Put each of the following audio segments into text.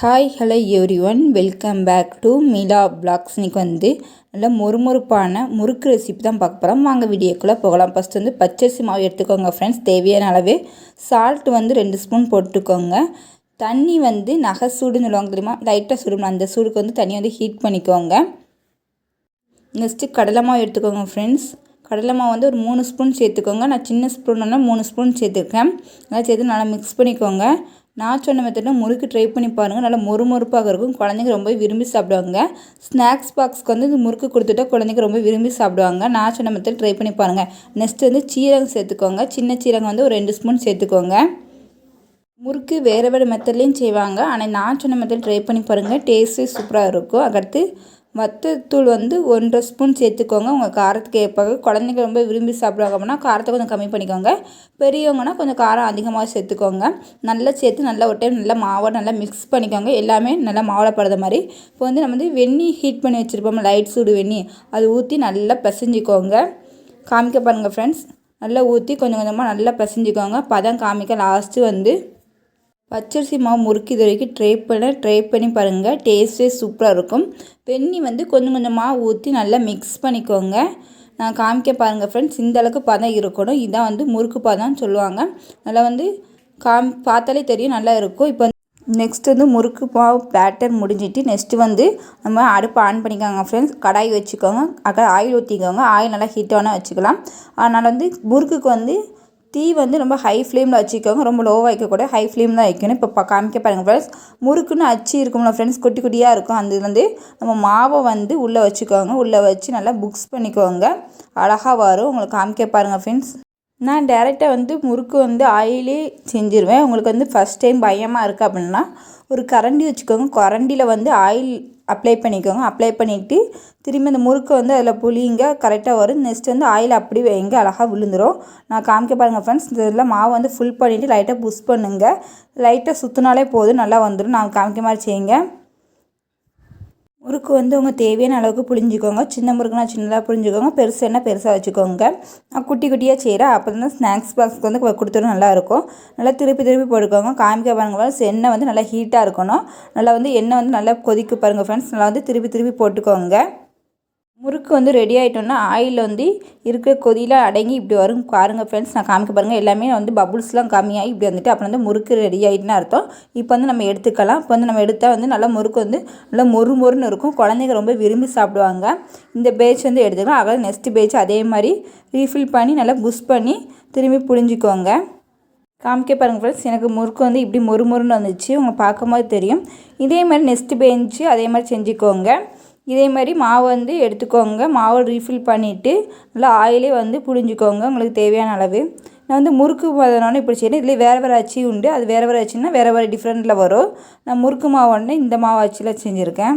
Hi hello everyone, welcome back to Meela blogs. இன்றைக்கி வந்து நல்லா மொறுமொறுப்பான முறுக்கு ரெசிபி தான் பார்க்க போகிறோம். வாங்க வீடியோக்குள்ளே போகலாம். ஃபஸ்ட்டு வந்து பச்சரிசி மாவு எடுத்துக்கோங்க ஃப்ரெண்ட்ஸ். தேவையான அளவு சால்ட் வந்து 2 ஸ்பூன் போட்டுக்கோங்க. தண்ணி வந்து நகை சூடுன்னு சொல்லுவாங்க தெரியுமா, லைட்டாக சுடுமா, அந்த சூடுக்கு வந்து தண்ணி வந்து ஹீட் பண்ணிக்கோங்க. நெக்ஸ்ட்டு கடலை மாவு எடுத்துக்கோங்க ஃப்ரெண்ட்ஸ். கடலை மாவு வந்து ஒரு 3 ஸ்பூன் சேர்த்துக்கோங்க. நான் சின்ன ஸ்பூன்னா 3 ஸ்பூன் சேர்த்துருக்கேன். நல்லா சேர்த்து நல்லா மிக்ஸ் பண்ணிக்கோங்க. நான் சொன்ன மெத்தடில் முறுக்கு ட்ரை பண்ணி பாருங்கள். நல்லா மொறுமொறுப்பாக இருக்கும். குழந்தைங்க ரொம்ப விரும்பி சாப்பிடுவாங்க. ஸ்நாக்ஸ் பாக்ஸ்க்கு வந்து இந்த முறுக்கு கொடுத்துட்டா குழந்தைங்க ரொம்ப விரும்பி சாப்பிடுவாங்க. நான் சொன்ன மெத்தட் ட்ரை பண்ணி பாருங்கள். நெக்ஸ்ட்டு வந்து சீரகம் சேர்த்துக்கோங்க. சின்ன சீரகம் வந்து ஒரு 2 ஸ்பூன் சேர்த்துக்கோங்க. முறுக்கு வேறு வேறு மெத்தட்லேயும் செய்வாங்க, ஆனால் நான் சொன்ன மெத்தட் ட்ரை பண்ணி பாருங்கள். டேஸ்ட்டு சூப்பராக இருக்கும். அதுக்கடுத்து வத்தத்தூள் வந்து 1.5 ஸ்பூன் சேர்த்துக்கோங்க. உங்கள் காரத்துக்கு ஏற்பாக. குழந்தைங்க ரொம்ப விரும்பி சாப்பிடுவாங்க அப்படின்னா காரத்தை கொஞ்சம் கம்மி பண்ணிக்கோங்க. பெரியவங்கன்னா கொஞ்சம் காரம் அதிகமாக சேர்த்துக்கோங்க. நல்லா சேர்த்து நல்லா ஒரு டைம் நல்லா மாவை நல்லா மிக்ஸ் பண்ணிக்கோங்க. எல்லாமே நல்லா மாவில் படுற மாதிரி. இப்போ வந்து நம்ம வந்து வெந்நீர் ஹீட் பண்ணி வச்சுருப்போம், லைட் சூடு வெந்நீர், அது ஊற்றி நல்லா பிசைஞ்சிக்கோங்க. காமிக்க பாருங்கள் ஃப்ரெண்ட்ஸ். நல்லா ஊற்றி கொஞ்சம் கொஞ்சமாக நல்லா பிசைஞ்சிக்கோங்க. பதம் காமிக்க லாஸ்ட்டு வந்து பச்சரிசி மாவு முறுக்கு இது வரைக்கும் ட்ரை பண்ணி பாருங்கள். டேஸ்ட்டே சூப்பராக இருக்கும். வெந்நீர் வந்து கொஞ்சம் கொஞ்சமாக ஊற்றி நல்லா மிக்ஸ் பண்ணிக்கோங்க. நான் காமிக்க பாருங்கள் ஃப்ரெண்ட்ஸ். இந்த அளவுக்கு பதம் இருக்கணும். இதான் வந்து முறுக்கு பதம்னு சொல்லுவாங்க. நல்லா வந்து பார்த்தாலே தெரியும், நல்லா இருக்கும். இப்போ நெக்ஸ்ட் வந்து முறுக்கு மாவு பேட்டர் முடிஞ்சிட்டு நெக்ஸ்ட்டு வந்து நம்ம அடுப்பை ஆன் பண்ணிக்கோங்க ஃப்ரெண்ட்ஸ். கடாய் வச்சுக்கோங்க. ஆயில் ஊற்றிக்கோங்க. ஆயில் நல்லா ஹீட்டான வச்சுக்கலாம். அதனால் வந்து முறுக்குக்கு வந்து தீ வந்து ரொம்ப ஹை ஃப்ளேமில் வச்சுக்கோங்க. ரொம்ப லோவாக வைக்கக்கூடாது, ஹை ஃப்ளேம் தான் வைக்கணும். இப்போ காமிக்க பாருங்கள் ஃப்ரெண்ட்ஸ். முறுக்குன்னு அச்சு இருக்கும்ல ஃப்ரெண்ட்ஸ், குட்டி குட்டியாக இருக்கும். அது வந்து நம்ம மாவை வந்து உள்ளே வச்சுக்கோங்க. உள்ளே வச்சு நல்லா புக்ஸ் பண்ணிக்கோங்க. அழகாக வரும். உங்களுக்கு காமிக்க பாருங்கள் ஃப்ரெண்ட்ஸ். நான் டேரெக்டாக வந்து முறுக்கு வந்து ஆயிலே செஞ்சுருவேன். உங்களுக்கு வந்து ஃபஸ்ட் டைம் பயமாக இருக்குது அப்படின்னா ஒரு கரண்டி வச்சுக்கோங்க. கரண்டியில் வந்து ஆயில் அப்ளை பண்ணிக்கோங்க. அப்ளை பண்ணிவிட்டு திரும்பி அந்த முறுக்கை வந்து அதில் புளிங்க கரெக்டாக வரும். நெக்ஸ்ட் வந்து ஆயில் அப்படி வைங்க, அழகாக விழுந்துடும். நான் காமிக்க பாருங்கள் ஃப்ரெண்ட்ஸ். இதில் மாவு வந்து ஃபுல் பண்ணிவிட்டு லைட்டாக புஷ் பண்ணுங்கள். லைட்டாக சுற்றினாலே போதும், நல்லா வந்துடும். நான் காமிக்க மாதிரி செய்யுங்க. முறுக்கு வந்து உங்கள் தேவையான அளவுக்கு புளிஞ்சிக்கோங்க. சின்ன முறுக்குனா சின்னதாக புளிஞ்சிக்கோங்க, பெருசுன்னா பெருசாக வச்சுக்கோங்க. நான் குட்டி குட்டியாக செய்கிறேன். அப்போ தான் ஸ்நாக்ஸ் பாக்ஸ்க்கு வந்து கொடுத்துடும் நல்லாயிருக்கும். நல்லா திருப்பி போட்டுக்கோங்க. காமிக்க பாருங்கள் ஃப்ரெண்ட்ஸ். எண்ணெய் வந்து நல்லா ஹீட்டாக இருக்கணும். நல்லா வந்து எண்ணெய் வந்து நல்லா கொதிக்க பாருங்கள் ஃப்ரெண்ட்ஸ். நல்லா வந்து திருப்பி போட்டுக்கோங்க. முறுக்கு வந்து ரெடி ஆகிட்டோன்னா ஆயில் வந்து இருக்கிற கொதியில் அடங்கி இப்படி வரும் பாருங்கள் ஃப்ரெண்ட்ஸ். நான் காமிக்க பாருங்கள். எல்லாமே வந்து பபுள்ஸ்லாம் கம்மியாகி இப்படி வந்துட்டு அப்புறம் வந்து முறுக்கு ரெடி ஆகிட்டுன்னு அர்த்தம். இப்போ வந்து நம்ம எடுத்துக்கலாம். இப்போ வந்து நம்ம எடுத்தால் வந்து நல்லா முறுக்கு வந்து நல்லா மொறுன்னு இருக்கும். குழந்தைங்க ரொம்ப விரும்பி சாப்பிடுவாங்க. இந்த பேட்ச் வந்து எடுத்துக்கலாம். அதாவது நெக்ஸ்ட் பேட்ச் அதே மாதிரி ரீஃபில் பண்ணி நல்லா புஷ் பண்ணி திரும்பி புழிஞ்சிக்கோங்க. காமிக்க பாருங்கள் ஃப்ரெண்ட்ஸ். எனக்கு முறுக்கு வந்து இப்படி மொறுன்னு வந்துச்சு. உங்களுக்கு பார்க்கும்போது தெரியும். இதே மாதிரி நெக்ஸ்ட் பேட்ச் அதே மாதிரி செஞ்சுக்கோங்க. இதே மாதிரி மாவு வந்து எடுத்துக்கோங்க. மாவு ரீஃபில் பண்ணிவிட்டு நல்லா ஆயிலே வந்து புழிஞ்சிக்கோங்க உங்களுக்கு தேவையான அளவு. நான் வந்து முறுக்கு பதனாலும் இப்படி செய்யணும். இதில் வேறு அச்சு உண்டு. அது வேறு அச்சுன்னா வேறு டிஃப்ரெண்ட்டில் வரும். நான் முறுக்கு மாவு ஒன்று இந்த மாவு அச்சில் செஞ்சுருக்கேன்.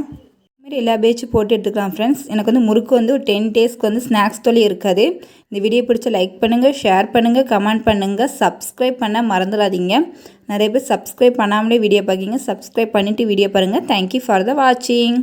இதுமாதிரி எல்லா பேட்சும் போட்டு எடுத்துக்கலாம் ஃப்ரெண்ட்ஸ். எனக்கு வந்து முறுக்கு வந்து ஒரு 10 டேஸ்க்கு வந்து ஸ்நாக்ஸ் தொல்லை இருக்காது. இந்த வீடியோ பிடிச்ச லைக் பண்ணுங்கள், ஷேர் பண்ணுங்கள், கமெண்ட் பண்ணுங்கள், சப்ஸ்கிரைப் பண்ண மறந்துடாதீங்க. நிறைய பேர் சப்ஸ்கிரைப் பண்ணாமலே வீடியோ பார்க்கிங்க. சப்ஸ்கிரைப் பண்ணிவிட்டு வீடியோ பாருங்கள். தேங்க்யூ ஃபார் த வாட்சிங்.